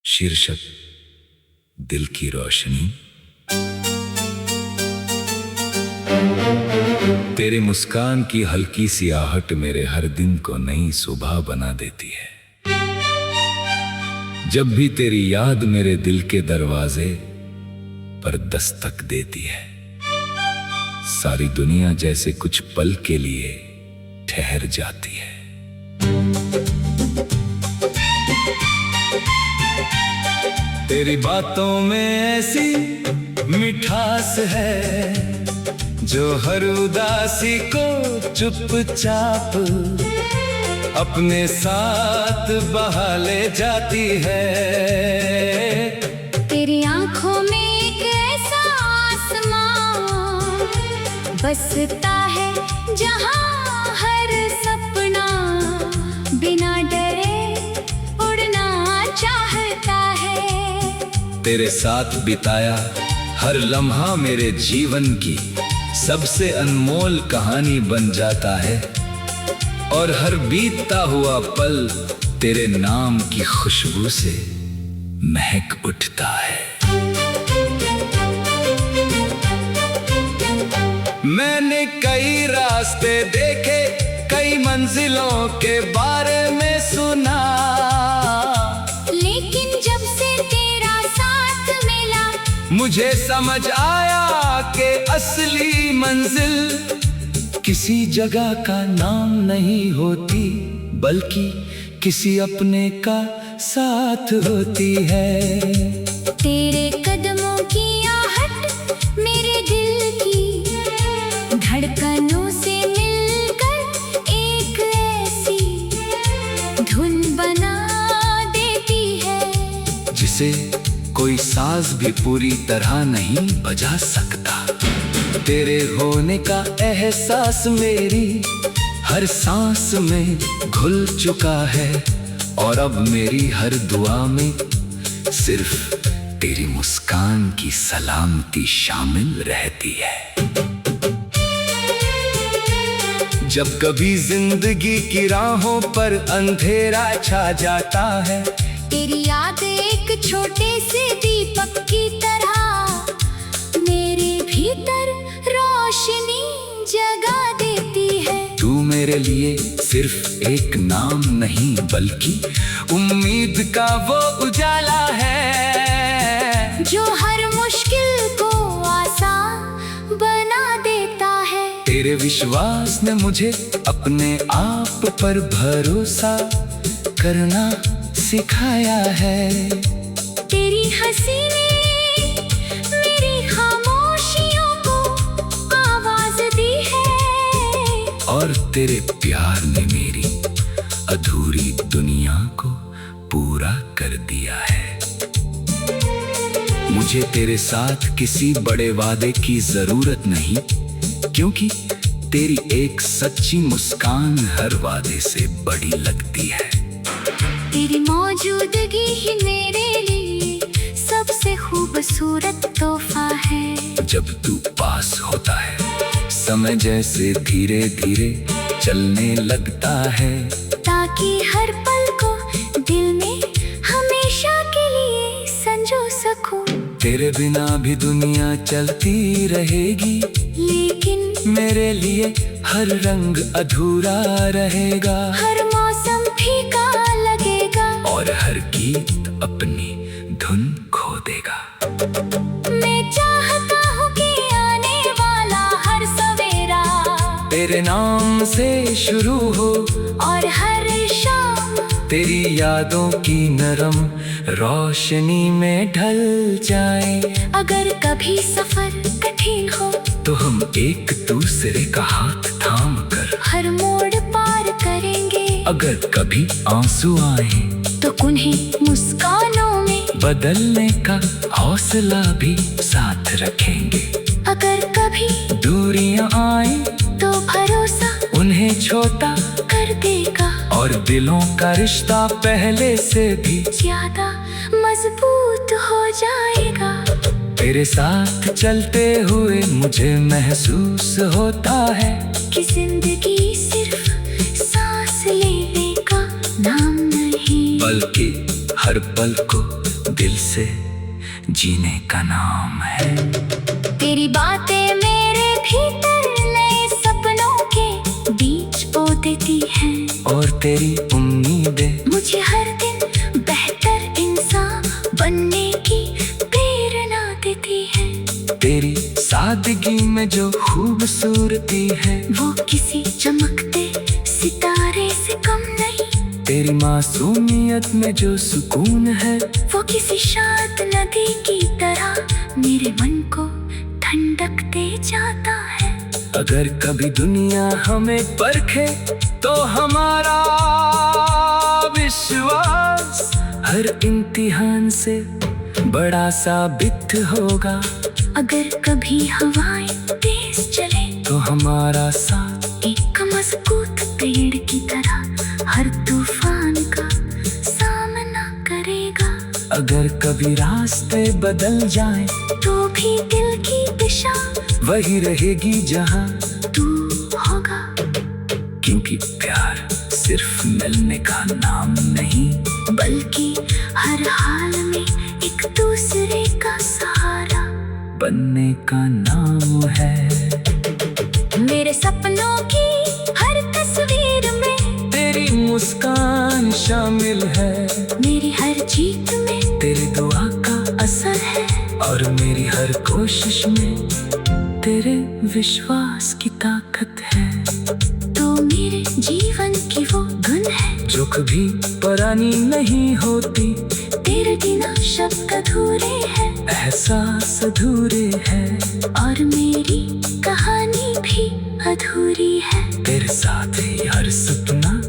शीर्षक दिल की रोशनी। तेरे मुस्कान की हल्की सी आहट मेरे हर दिन को नई सुबह बना देती है। जब भी तेरी याद मेरे दिल के दरवाजे पर दस्तक देती है, सारी दुनिया जैसे कुछ पल के लिए ठहर जाती है। तेरी बातों में ऐसी मिठास है जो हर उदासी को चुपचाप अपने साथ बहा ले जाती है। तेरी आंखों में एक ऐसा आसमां बसता है जहां हर सपना बिना डरे उड़ना चाहता है। तेरे साथ बिताया हर लम्हा मेरे जीवन की सबसे अनमोल कहानी बन जाता है, और हर बीतता हुआ पल तेरे नाम की खुशबू से महक उठता है। मैंने कई रास्ते देखे, कई मंजिलों के बारे में सुना, लेकिन जब से तेरा साथ मिला मुझे समझ आया कि असली मंजिल किसी जगह का नाम नहीं होती, बल्कि किसी अपने का साथ होती है। तेरे कदमों की आहट मेरे दिल की धड़कनों से मिलकर एक ऐसी धुन बना देती है जिसे कोई साज भी पूरी तरह नहीं बजा सकता। तेरे होने का एहसास मेरी हर सांस में घुल चुका है, और अब मेरी हर दुआ में सिर्फ तेरी मुस्कान की सलामती शामिल रहती है। जब कभी जिंदगी की राहों पर अंधेरा छा जाता है, तेरी याद एक छोटे से दीपक की तरह मेरे भीतर रोशनी जगा देती है। तू मेरे लिए सिर्फ एक नाम नहीं, बल्कि उम्मीद का वो उजाला है जो हर मुश्किल को आसान बना देता है। तेरे विश्वास ने मुझे अपने आप पर भरोसा करना सिखाया है। तेरी हंसी ने मेरी खामोशियों को आवाज दी है, और तेरे प्यार ने मेरी अधूरी दुनिया को पूरा कर दिया है। मुझे तेरे साथ किसी बड़े वादे की जरूरत नहीं, क्योंकि तेरी एक सच्ची मुस्कान हर वादे से बड़ी लगती है। तेरी मौजूदगी ही मेरे लिए सबसे खूबसूरत तोहफा है। जब तू पास होता है, समय जैसे धीरे धीरे चलने लगता है, ताकि हर पल को दिल में हमेशा के लिए संजो सकूं। तेरे बिना भी दुनिया चलती रहेगी, लेकिन मेरे लिए हर रंग अधूरा रहेगा, हर मौसम फीका लगेगा, और हर गीत अपनी धुन खो देगा। मैं चाहता हूँ कि आने वाला हर सवेरा तेरे नाम से शुरू हो, और हर शाम तेरी यादों की नरम रोशनी में ढल जाए। अगर कभी सफर कठिन हो तो हम एक दूसरे का हाथ थाम कर हर मोड़ पार करेंगे। अगर कभी आंसू आए तो उन्हें मुस्कानों में बदलने का हौसला भी साथ रखेंगे। अगर कभी दूरियां आए तो भरोसा उन्हें छोटा कर देगा, और दिलों का रिश्ता पहले से भी ज्यादा मजबूत हो जाएगा। तेरे साथ चलते हुए मुझे महसूस होता है कि जिंदगी सिर्फ सांस लेने का नाम नहीं, बल्कि हर पल को दिल से जीने का नाम है। तेरी बातें मेरे भीतर नए सपनों के बीज बो देती हैं, और तेरी उम्मीदें मुझे हर दिन बेहतर इंसान बनने की प्रेरणा देती हैं। तेरी सादगी में जो खूबसूरती है वो किसी चमकते सितारे से कम नहीं, तेरी मासूमियत में जो सुकून है वो किसी शांत नदी की तरह मेरे मन को ठंडक दे जाता है। अगर कभी दुनिया हमें परखे तो हमारा विश्वास हर इम्तिहान से बड़ा साबित होगा। अगर कभी हवाएं तेज चले तो हमारा साथ एक मजबूत पेड़ की तरह हर तूफान का सामना करेगा। अगर कभी रास्ते बदल जाएं तो भी दिल की दिशा वही रहेगी जहां तू होगा। क्योंकि प्यार सिर्फ मिलने का नाम नहीं, बल्कि हर हाल में एक दूसरे का सहारा बनने का नाम है। मेरे सपनों की हर तस्वीर में तेरी मुस्कान शामिल है, मेरी हर जीत में तेरी दुआ का असर है, और मेरी हर कोशिश में तेरे विश्वास की ताकत है। तो मेरे जीवन की वो धुन है जो कभी पुरानी नहीं होती, तेरे बिना शब्द अधूरे हैं, एहसास अधूरे हैं, और मेरी कहानी भी अधूरी है। तेरे साथ ही हर सपना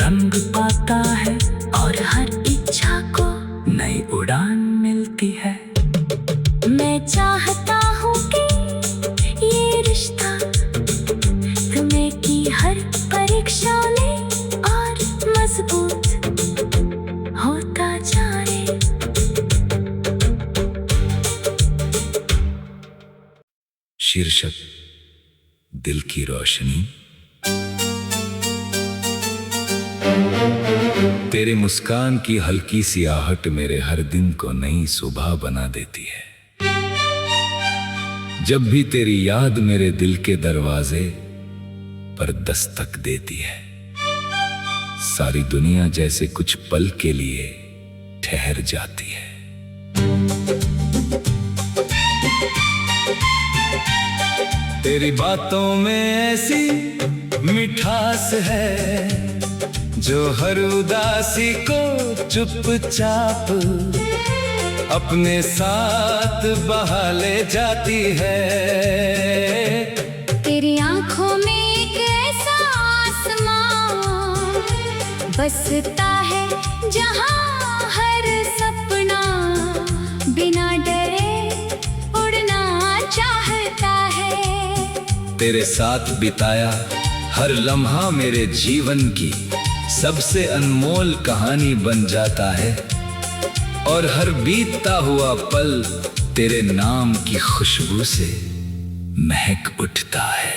रंग पाता है, और हर इच्छा को नई उड़ान मिलती है। मैं चाहता हूँ कि ये रिश्ता तुम्हें की हर परीक्षा में और मजबूत होता जाए। शीर्षक दिल की रोशनी। तेरे मुस्कान की हल्की सी आहट मेरे हर दिन को नई सुबह बना देती है। जब भी तेरी याद मेरे दिल के दरवाजे पर दस्तक देती है, सारी दुनिया जैसे कुछ पल के लिए ठहर जाती है। तेरी बातों में ऐसी मिठास है जो हर उदासी को चुपचाप अपने साथ बहा ले जाती है। तेरी आंखों में एक ऐसा आसमां बसता है जहां हर सपना बिना डरे उड़ना चाहता है। तेरे साथ बिताया हर लम्हा मेरे जीवन की सबसे अनमोल कहानी बन जाता है, और हर बीतता हुआ पल तेरे नाम की खुशबू से महक उठता है।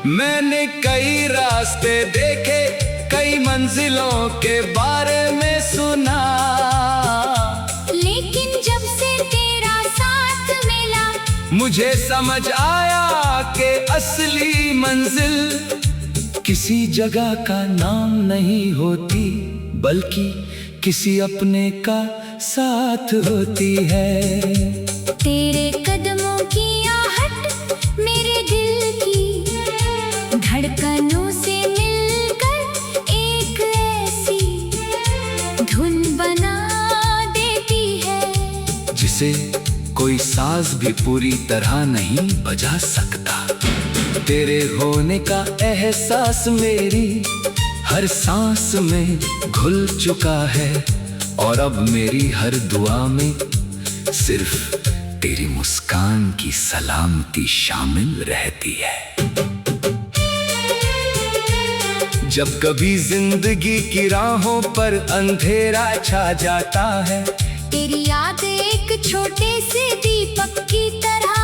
मैंने कई रास्ते देखे, कई मंजिलों के बारे में सुना, लेकिन जब से तेरा साथ मिला मुझे समझ आया कि असली मंजिल किसी जगह का नाम नहीं होती, बल्कि किसी अपने का साथ होती है। तेरे कदमों की आहट मेरे दिल की धड़कनों से मिलकर एक ऐसी धुन बना देती है जिसे कोई साज भी पूरी तरह नहीं बजा सकता। तेरे होने का एहसास मेरी हर सांस में घुल चुका है, और अब मेरी हर दुआ में सिर्फ तेरी मुस्कान की सलामती शामिल रहती है। जब कभी जिंदगी की राहों पर अंधेरा छा जाता है, तेरी याद एक छोटे से दीपक की तरह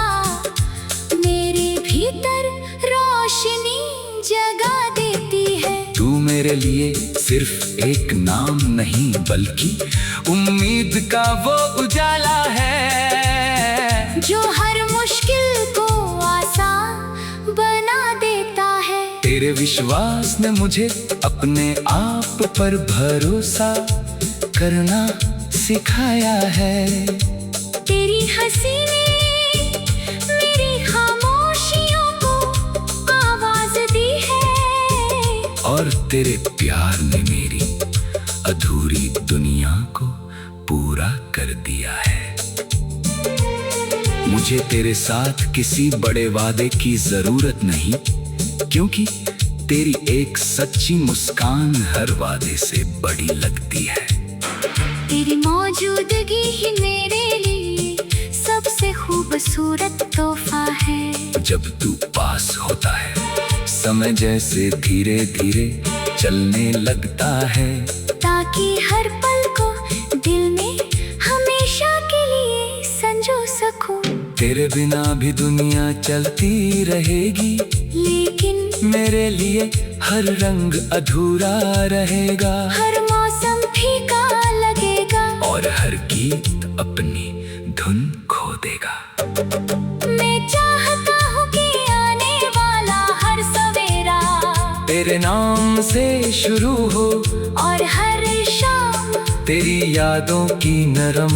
मेरे भीतर रोशनी जगा देती है। तू मेरे लिए सिर्फ एक नाम नहीं बल्कि उम्मीद का वो उजाला है जो हर मुश्किल को आसान बना देता है। तेरे विश्वास ने मुझे अपने आप पर भरोसा करना सिखाया है। तेरी हंसी ने मेरी खामोशियों को आवाज दी है और तेरे प्यार ने मेरी अधूरी दुनिया को पूरा कर दिया है। मुझे तेरे साथ किसी बड़े वादे की जरूरत नहीं, क्योंकि तेरी एक सच्ची मुस्कान हर वादे से बड़ी लगती है। तेरी मौजूदगी ही मेरे लिए सबसे खूबसूरत तोहफा है। जब तू पास होता है समय जैसे धीरे धीरे चलने लगता है, ताकि हर पल को दिल में हमेशा के लिए संजो सकूं। तेरे बिना भी दुनिया चलती रहेगी, लेकिन मेरे लिए हर रंग अधूरा रहेगा। हर मौसम फीका लगेगा और हर गीत अपनी धुन खो देगा। मैं चाहता हूँ कि आने वाला हर सवेरा तेरे नाम से शुरू हो और हर शाम तेरी यादों की नरम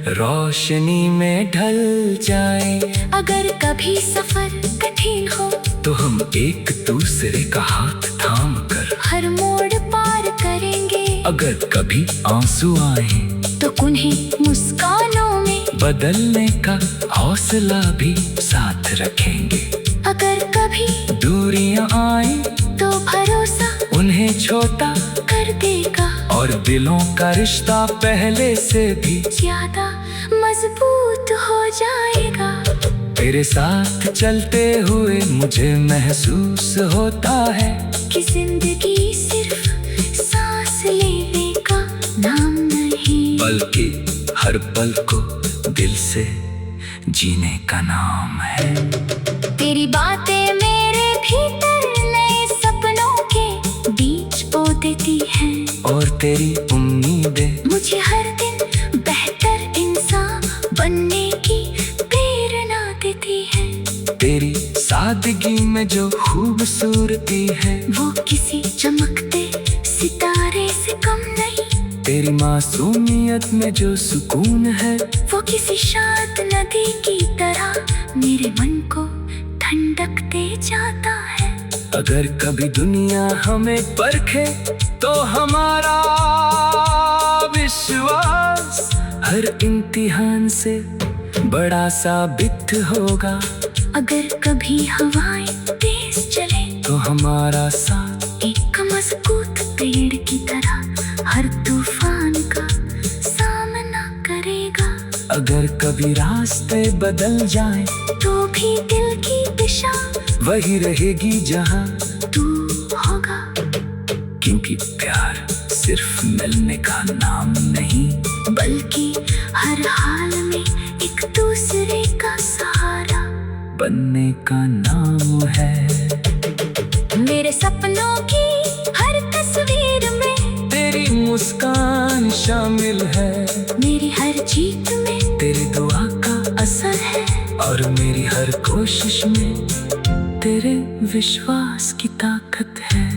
रोशनी में ढल जाए। अगर कभी सफर कठिन हो तो हम एक दूसरे का हाथ थाम कर हर मोड़ पार करेंगे। अगर कभी आंसू आए तो उन्हें मुस्कानों में बदलने का हौसला भी साथ रखेंगे। अगर कभी दूरियां आए तो भरोसा उन्हें छोटा कर देगा और दिलों का रिश्ता पहले से भी ज्यादा मजबूत हो जाएगा। तेरे साथ चलते हुए मुझे महसूस होता है कि जिंदगी सिर्फ सांस लेने का नाम नहीं, बल्कि हर पल को दिल से जीने का नाम है। तेरी बातें मेरे भीतर नए सपनों के बीज बो देती हैं और तेरी उम्मीदें मुझे हर दिन बेहतर इंसान बनने की प्रेरणा देती हैं। तेरी सादगी में जो खूबसूरती है वो किसी चमकते सितारे से कम नहीं, तेरी मासूमियत में जो सुकून है वो किसी शांत नदी की तरह मेरे मन को ठंडक दे जाता है। अगर कभी दुनिया हमें परखे तो हमारा विश्वास हर इम्तिहान से बड़ा साबित होगा। अगर कभी हवाएं तेज चले तो हमारा साथ एक मजबूत पेड़ की तरह हर तूफान का सामना करेगा। अगर कभी रास्ते बदल जाएं तो भी दिल की दिशा वही रहेगी जहां तू होगा, क्योंकि प्यार सिर्फ मिलने का नाम नहीं बल्कि हर हाल में एक दूसरे का सहारा बनने का नाम है। मेरे सपनों की हर तस्वीर में तेरी मुस्कान शामिल है, मेरी हर जीत में तेरी दुआ का असर है और मेरी हर कोशिश में तेरे विश्वास की ताकत है।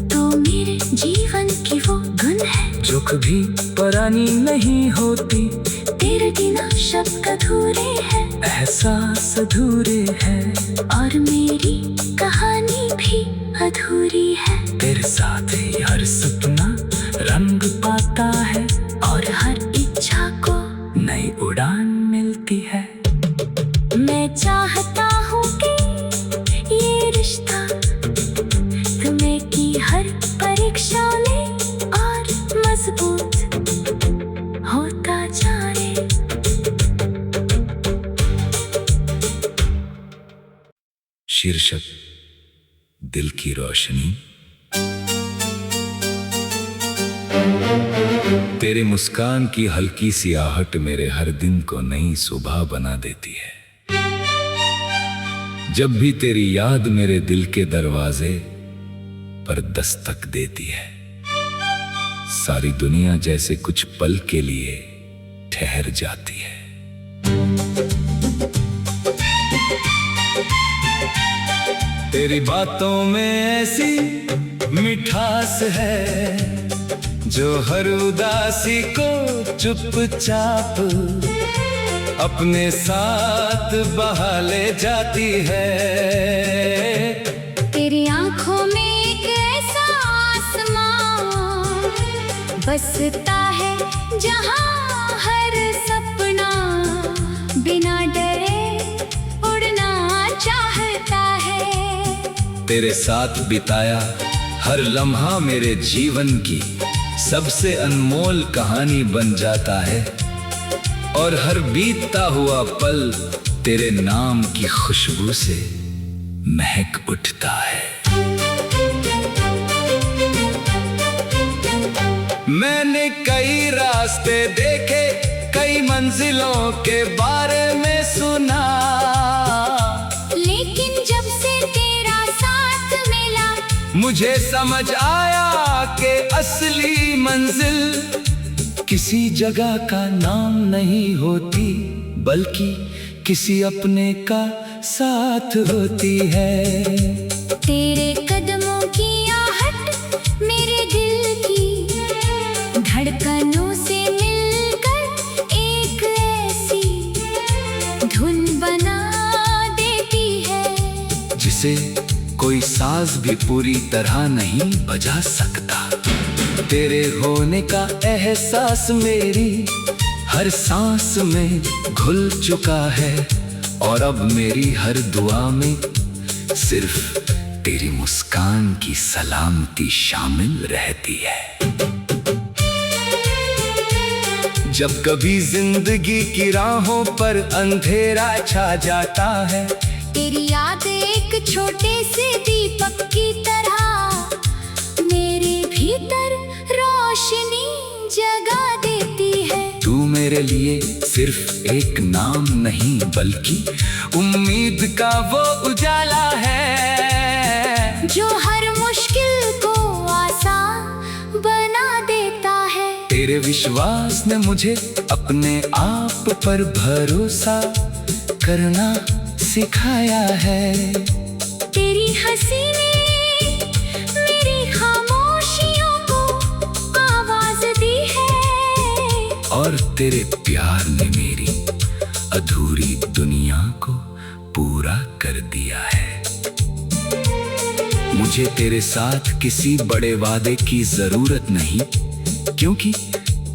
तो मेरे जीवन की वो धुन है जो कभी पुरानी नहीं होती, तेरे बिना शब्द अधूरे हैं, एहसास अधूरे हैं और मेरी कहानी भी अधूरी है। तेरे साथ ही हर सपना रंग पाता है और हर इच्छा को नई उड़ान मिलती है। मैं चाहता हूँ कि ये रिश्ता तुम्हें की हर परीक्षा में और मजबूत होता जाए। शीर्षक दिल की रोशनी। तेरे मुस्कान की हल्की सी आहट मेरे हर दिन को नई सुबह बना देती है। जब भी तेरी याद मेरे दिल के दरवाजे पर दस्तक देती है। सारी दुनिया जैसे कुछ पल के लिए ठहर जाती है। तेरी बातों में ऐसी मिठास है जो हर उदासी को चुपचाप अपने साथ बहा ले जाती है। तेरी आंखों में एक ऐसा आसमां बसता है जहां हर सपना बिना डरे उड़ना चाहता है। तेरे साथ बिताया हर लम्हा मेरे जीवन की सबसे अनमोल कहानी बन जाता है और हर बीतता हुआ पल तेरे नाम की खुशबू से महक उठता है। मैंने कई रास्ते देखे, कई मंजिलों के बारे में सुना, लेकिन जब से तेरा साथ मिला मुझे समझ आया कि असली मंजिल किसी जगह का नाम नहीं होती, बल्कि किसी अपने का साथ होती है। तेरे कदमों की आहट मेरे दिल की धड़कनों से मिलकर एक ऐसी धुन बना देती है जिसे कोई साज भी पूरी तरह नहीं बजा सकता। तेरे होने का एहसास मेरी हर सांस में घुल चुका है और अब मेरी हर दुआ में सिर्फ तेरी मुस्कान की सलामती शामिल रहती है। जब कभी जिंदगी की राहों पर अंधेरा छा जाता है, तेरी याद एक छोटे से दीपक की तरह मेरे भीतर रोशनी जगा देती है। तू मेरे लिए सिर्फ एक नाम नहीं बल्कि उम्मीद का वो उजाला है जो हर मुश्किल को आसान बना देता है। तेरे विश्वास ने मुझे अपने आप पर भरोसा करना सिखाया है। तेरी हंसी ने मेरी खामोशियों को आवाज दी है और तेरे प्यार ने मेरी अधूरी दुनिया को पूरा कर दिया है। मुझे तेरे साथ किसी बड़े वादे की जरूरत नहीं, क्योंकि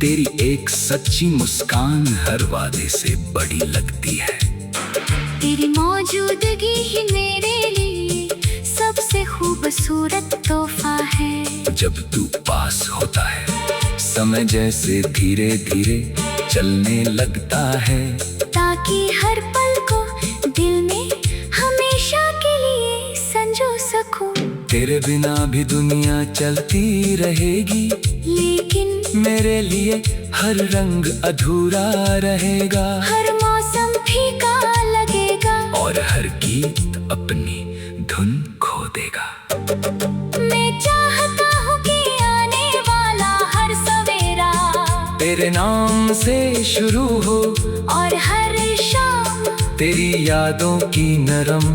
तेरी एक सच्ची मुस्कान हर वादे से बड़ी लगती है। तेरी मौजूदगी ही मेरे लिए सबसे खूबसूरत तोहफा है। जब तू पास होता है समय जैसे धीरे धीरे चलने लगता है, ताकि हर पल को दिल में हमेशा के लिए संजो सकूं। तेरे बिना भी दुनिया चलती रहेगी, लेकिन मेरे लिए हर रंग अधूरा रहेगा। हर मौसम फीका लगेगा और हर गीत अपनी धुन खो देगा। मैं चाहता हूँ कि आने वाला हर सवेरा तेरे नाम से शुरू हो और हर शाम तेरी यादों की नरम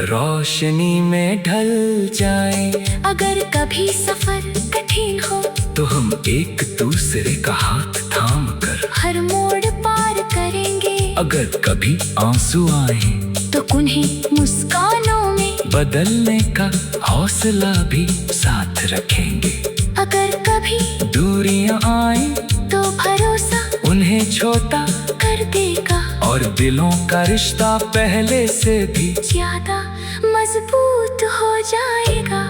रोशनी में ढल जाए। अगर कभी सफर कठिन हो तो हम एक दूसरे का हाथ थाम कर हर मोड़ पार करेंगे। अगर कभी आंसू आए तो उन्हें मुस्कानों में बदलने का हौसला भी साथ रखेंगे। अगर कभी दूरियां आए तो भरोसा उन्हें छोटा कर देगा और दिलों का रिश्ता पहले से भी ज्यादा मजबूत हो जाएगा।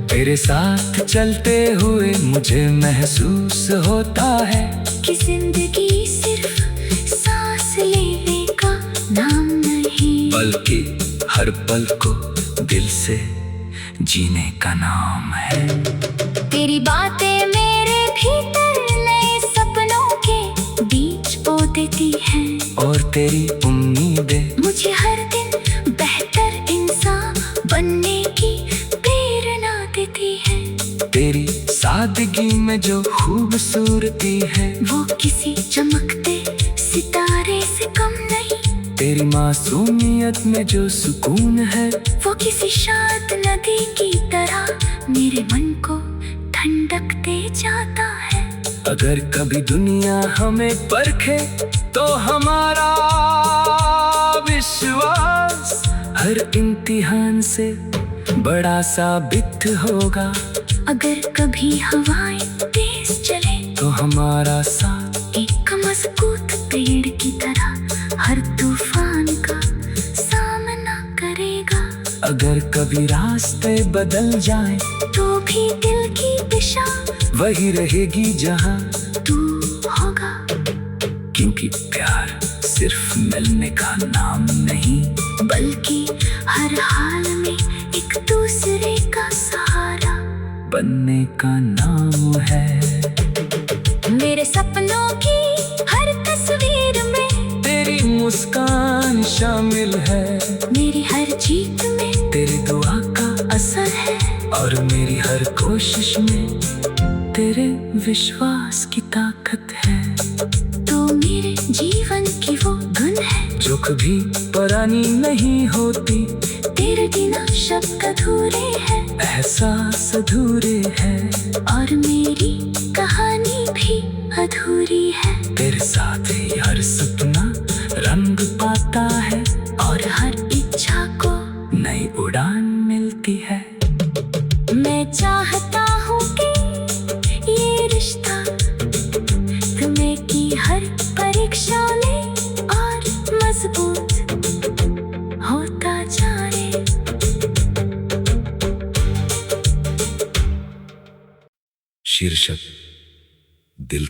तेरे साथ चलते हुए मुझे महसूस होता है कि जिंदगी सिर्फ सांस लेने का नाम नहीं, बल्कि हर पल को दिल से जीने का नाम है। तेरी बातें मेरे भीतर नए सपनों के बीज बो देती हैं और तेरी उम्मीदें मुझे हर दिन बेहतर इंसान बनने की प्रेरणा देती हैं। तेरी सादगी में जो खूबसूरती है वो किसी चमकते सितारे से कम नहीं। तेरी मासूमियत में जो सुकून है वो किसी शांत नदी की तरह मेरे मन को ठंडक दे जाता है। अगर कभी दुनिया हमें परखे तो हमारा विश्वास हर इम्तिहान से बड़ा साबित होगा। अगर कभी हवाएं तेज चले तो हमारा साथ एक मजबूत पेड़ की तरह हर तूफान का सामना करेगा। अगर कभी रास्ते बदल जाएं तो भी दिल की दिशा वही रहेगी जहां, तू होगा। क्योंकि प्यार सिर्फ मिलने का नाम नहीं बल्कि हर हाल में एक दूसरे का सहारा बनने का नाम है। मेरे सपनों की हर तस्वीर में तेरी मुस्कान शामिल है, मेरी हर जीत में तेरी दुआ का असर है। और मेरी हर कोशिश में तेरे विश्वास की ताकत है। तो मेरे जीवन की वो धुन है जो कभी पुरानी नहीं होती, तेरे बिना शब्द अधूरे हैं, एहसास अधूरे हैं। और मेरी कहानी भी अधूरी है। तेरे साथ ही हर सपना रंग पाता है और हर इच्छा को नई उड़ान मिलती है। मैं चाहता हूँ कि ये रिश्ता तुम्हें की हर परीक्षा में और मजबूत होता जाए। शीर्षक दिल